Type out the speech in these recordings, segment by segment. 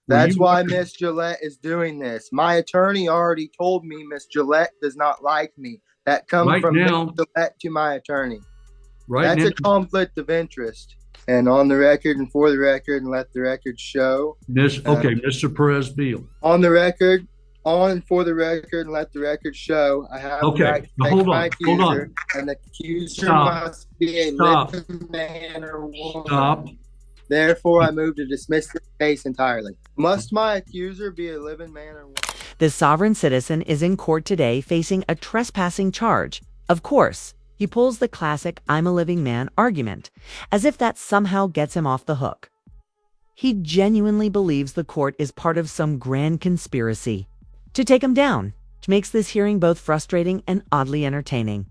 That's why Miss Gillette is doing this. My attorney already told me Miss Gillette does not like me. That comes Right from now- Miss Gillette to my attorney. Right That's now, a conflict of interest. And on the record and for the record, and let the record show. okay, Mr. Perez-Beal. On the record, on and for the record, and let the record show, I have the right to now face hold my on, hold accuser, on. and the accuser Stop. must be a Stop. living man or woman. Stop. Therefore, I move to dismiss the case entirely. Must my accuser be a living man or woman? This sovereign citizen is in court today facing a trespassing charge. Of course, he pulls the classic "I'm a living man" argument, as if that somehow gets him off the hook. He genuinely believes the court is part of some grand conspiracy to take him down, which makes this hearing both frustrating and oddly entertaining.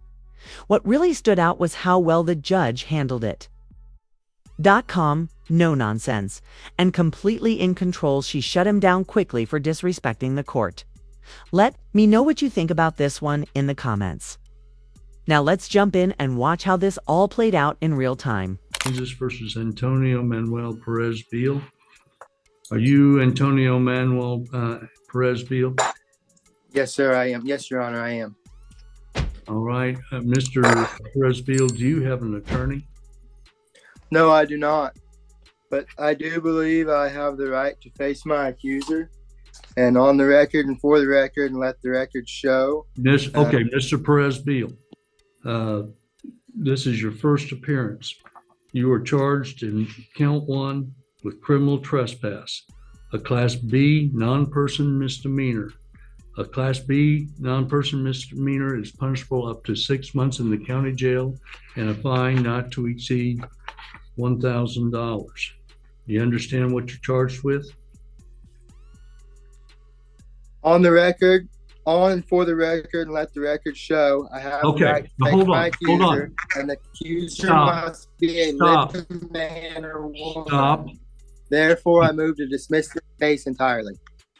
What really stood out was how well the judge handled it. .com, no nonsense, and completely in control, she shut him down quickly for disrespecting the court. Let me know what you think about this one in the comments. Now let's jump in and watch how this all played out in real time. Kansas versus Antonio Manuel Perez-Beal. Are you Antonio Manuel Perez-Beal? Yes, sir, I am. Yes, Your Honor, I am. All right. Mr. Perez-Beal, do you have an attorney? No, I do not. But I do believe I have the right to face my accuser. And on the record and for the record, and let the record show. Okay, Mr. Perez-Beal, this is your first appearance. You are charged in count 1 with criminal trespass, a Class B non-person misdemeanor. A Class B non-person misdemeanor is punishable up to 6 months in the county jail and a fine not to exceed $1,000. Do you understand what you're charged with? On the record, on and for the record, and let the record show, I have the right to face my accuser, and the accuser must be a living man or woman. Therefore, I move to dismiss the case entirely.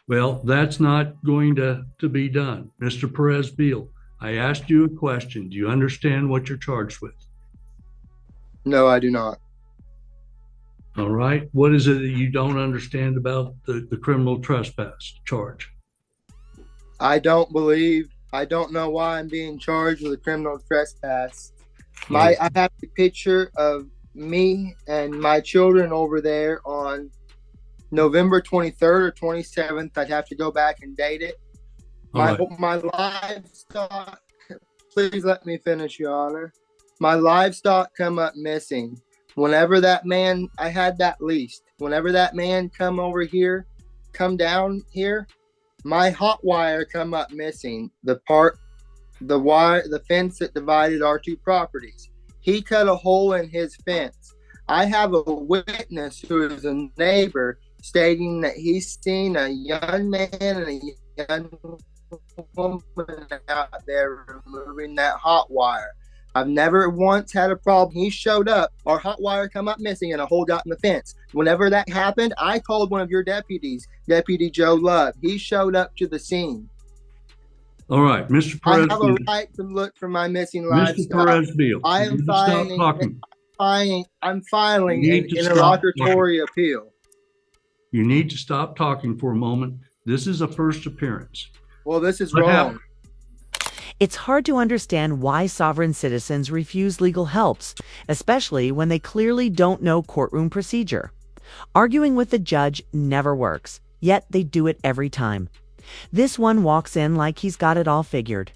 Well, that's not going to be done. Mr. Perez-Beal, I asked you a question. Do you understand what you're charged with? No, I do not. All right. What is it that you don't understand about the criminal trespass charge? I don't know why I'm being charged with a criminal trespass. I have a picture of me and my children over there on November 23rd or 27th. I'd have to go back and date it. My livestock, please let me finish, Your Honor. My livestock come up missing. Whenever that man, I had that leased. Whenever that man come down here, my hot wire come up missing. The fence that divided our two properties. He cut a hole in his fence. I have a witness who is a neighbor stating that he's seen a young man and a young woman out there removing that hot wire. I've never once had a problem. He showed up, our hot wire come up missing, and a hole got in the fence. Whenever that happened, I called one of your deputies, Deputy Joe Love. He showed up to the scene. All right, Mr. Perez-Beal. I have a right to look for my missing livestock. Mr. Perez-Beal, I am I'm filing an interlocutory appeal. You need to stop talking for a moment. This is a first appearance. Well, this is wrong. It's hard to understand why sovereign citizens refuse legal helps, especially when they clearly don't know courtroom procedure. Arguing with the judge never works, yet they do it every time. This one walks in like he's got it all figured,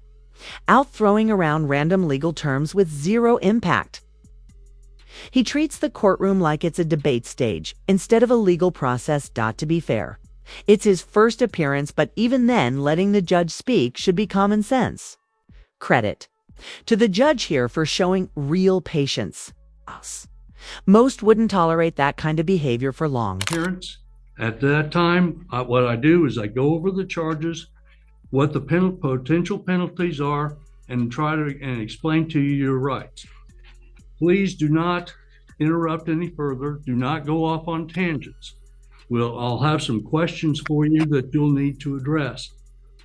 out throwing around random legal terms with zero impact. He treats the courtroom like it's a debate stage instead of a legal process. To be fair, it's his first appearance, but even then, letting the judge speak should be common sense. Credit to the judge here for showing real patience. Most wouldn't tolerate that kind of behavior for long. At that time, what I do is I go over the charges, what the potential penalties are, and try to explain to you your rights. Please do not interrupt any further. Do not go off on tangents. I'll have some questions for you that you'll need to address.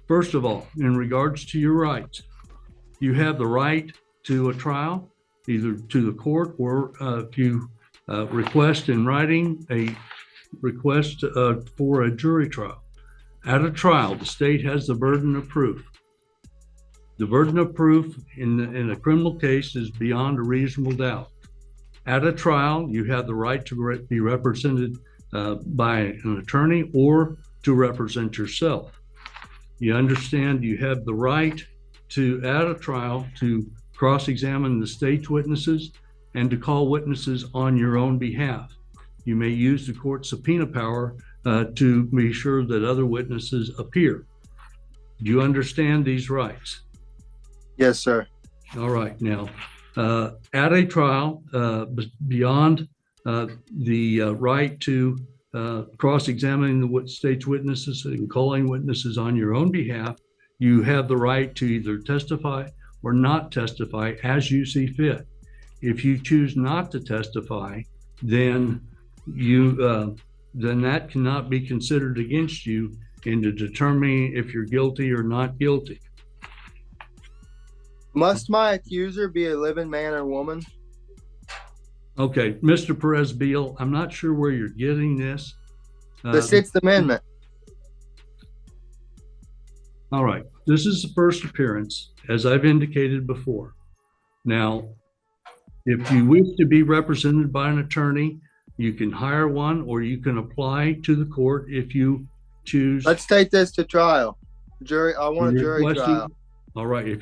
First of all, in regards to your rights, you have the right to a trial, either to the court or if you request in writing a request for a jury trial. At a trial, the state has the burden of proof. The burden of proof in a criminal case is beyond a reasonable doubt. At a trial, you have the right to be represented by an attorney or to represent yourself. You understand you have the right to, at a trial, to cross-examine the state's witnesses and to call witnesses on your own behalf. You may use the court subpoena power to be sure that other witnesses appear. Do you understand these rights? Yes, sir. All right. Now, at a trial, beyond the right to cross-examining the state's witnesses and calling witnesses on your own behalf, you have the right to either testify or not testify as you see fit. If you choose not to testify, then then that cannot be considered against you into determining if you're guilty or not guilty. Must my accuser be a living man or woman? Okay, Mr. Perez-Beal, I'm not sure where you're getting this. The Sixth Amendment. All right, this is the first appearance, as I've indicated before. Now, if you wish to be represented by an attorney, you can hire one or you can apply to the court if you choose. Let's take this to trial. Jury, I want a jury trial. All right,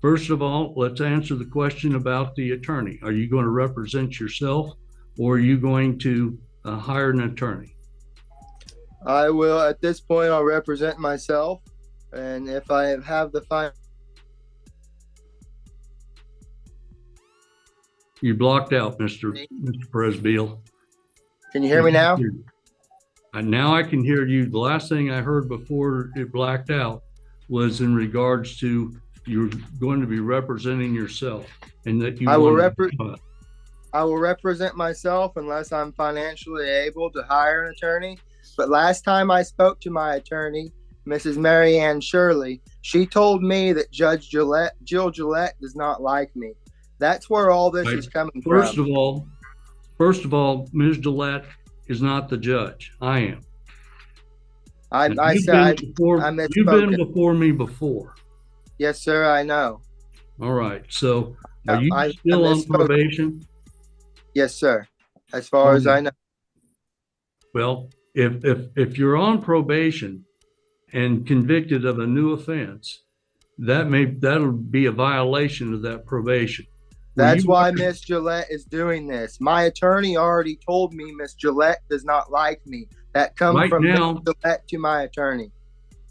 first of all, let's answer the question about the attorney. Are you going to represent yourself or are you going to hire an attorney? I will, at this point, I'll represent myself. And if I have the fine. You blocked out, Mr. Perez-Beal. Can you hear me now? Now I can hear you. The last thing I heard before it blacked out was in regards to you're going to be representing yourself and that you I will represent myself unless I'm financially able to hire an attorney. But last time I spoke to my attorney, Mrs. Mary Ann Shirley, she told me that Judge Jill Gillette does not like me. That's where all this is coming from. First of all, Ms. Gillette is not the judge. I am. I said I misspoken. You've been before me before. Yes, sir. I know. All right. So, are you still on probation? Yes, sir. As far as I know. Well, if you're on probation and convicted of a new offense, that'll be a violation of that probation. That's why Miss Gillette is doing this. My attorney already told me Miss Gillette does not like me. That comes from Miss Gillette to my attorney.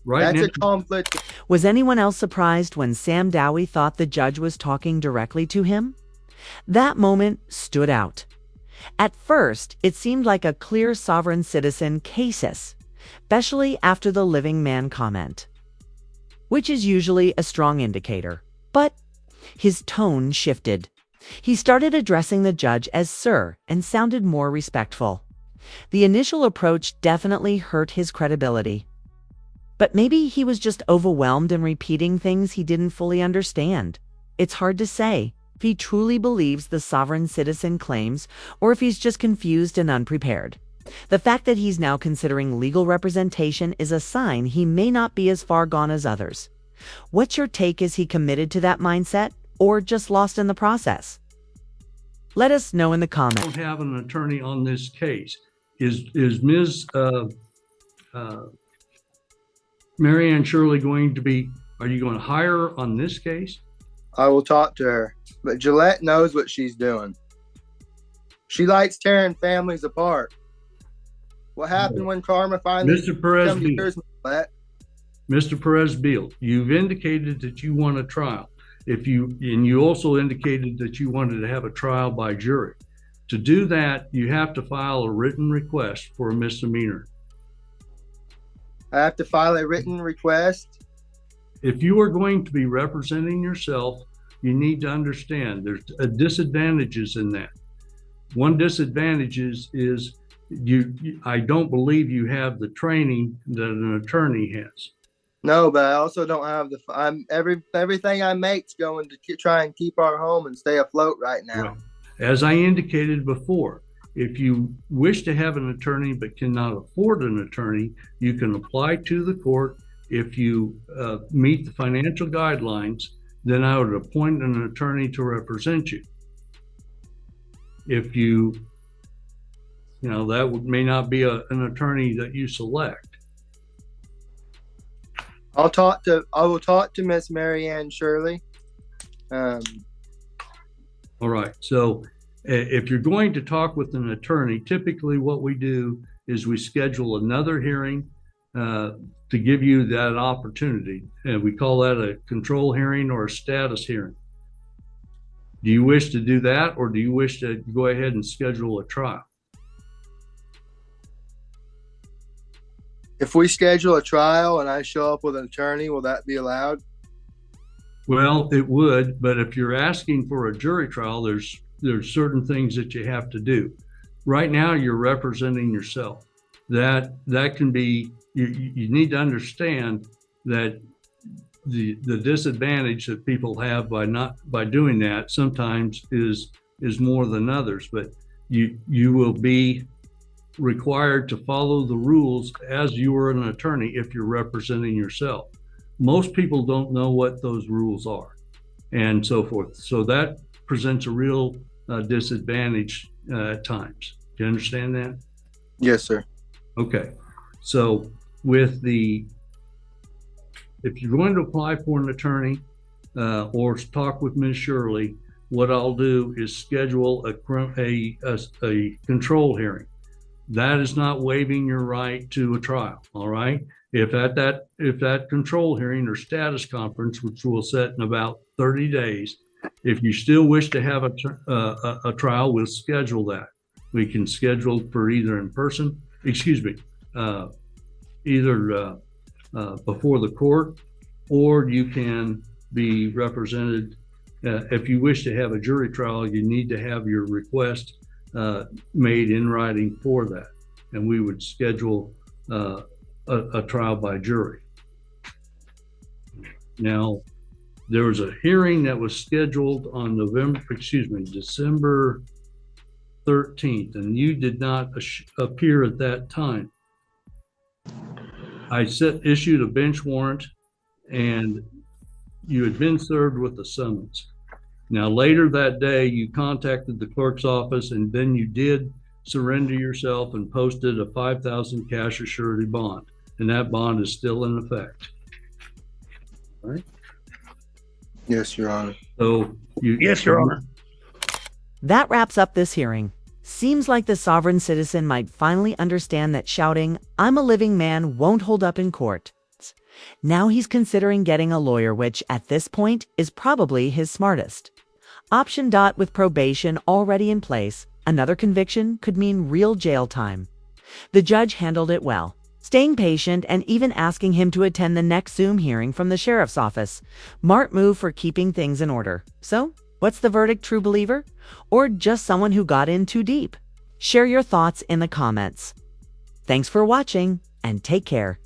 That's a conflict. Was anyone else surprised when Sam Dowie thought the judge was talking directly to him? That moment stood out. At first, it seemed like a clear sovereign citizen casus, especially after the living man comment, which is usually a strong indicator. But his tone shifted. He started addressing the judge as sir and sounded more respectful. The initial approach definitely hurt his credibility. But maybe he was just overwhelmed and repeating things he didn't fully understand. It's hard to say if he truly believes the sovereign citizen claims or if he's just confused and unprepared. The fact that he's now considering legal representation is a sign he may not be as far gone as others. What's your take? Is he committed to that mindset or just lost in the process? Let us know in the comments. I don't have an attorney on this case. Is Ms. Mary Ann Shirley going to be, are you going to hire her on this case? I will talk to her, but Gillette knows what she's doing. She likes tearing families apart. What happened when Karma finally Mr. Perez-Beal, you've indicated that you want a trial. And you also indicated that you wanted to have a trial by jury. To do that, you have to file a written request for a misdemeanor. I have to file a written request. If you are going to be representing yourself, you need to understand there's disadvantages in that. One disadvantage is I don't believe you have the training that an attorney has. No, but I also don't have everything I make's going to try and keep our home and stay afloat right now. Right. As I indicated before, If you wish to have an attorney but cannot afford an attorney, you can apply to the court. If you meet the financial guidelines, then I would appoint an attorney to represent you. If that may not be an attorney that you select. I will talk to Miss Mary Ann Shirley. All right. So if you're going to talk with an attorney, typically what we do is we schedule another hearing to give you that opportunity. And we call that a control hearing or a status hearing. Do you wish to do that, or do you wish to go ahead and schedule a trial? If we schedule a trial and I show up with an attorney, will that be allowed? Well, it would, but if you're asking for a jury trial, there's certain things that you have to do. Right now, you're representing yourself. That can be, you need to understand that the disadvantage that people have by doing that sometimes is more than others, but you will be required to follow the rules as you are an attorney if you're representing yourself. Most people don't know what those rules are and so forth. So that presents a real disadvantage at times. Do you understand that? Yes, sir. Okay. So if you're going to apply for an attorney or talk with Ms. Shirley, what I'll do is schedule a control hearing. That is not waiving your right to a trial. All right. If that control hearing or status conference, which we'll set in about 30 days, if you still wish to have a trial, we'll schedule that. We can schedule for either in person, either before the court, or you can be represented. If you wish to have a jury trial, you need to have your request made in writing for that, and we would schedule a trial by jury. Now, there was a hearing that was scheduled on December 13th, and you did not appear at that time. I issued a bench warrant, and you had been served with a summons. Now, later that day, you contacted the clerk's office, and then you did surrender yourself and posted a $5,000 cash or surety bond, and that bond is still in effect. All right? Yes, Your Honor. So Yes, Your Honor. That wraps up this hearing. Seems like the sovereign citizen might finally understand that shouting, "I'm a living man," won't hold up in court. Now he's considering getting a lawyer, which at this point is probably his smartest option. With probation already in place, another conviction could mean real jail time. The judge handled it well, staying patient and even asking him to attend the next Zoom hearing from the sheriff's office. Smart move for keeping things in order. So, what's the verdict, true believer? Or just someone who got in too deep? Share your thoughts in the comments. Thanks for watching, and take care.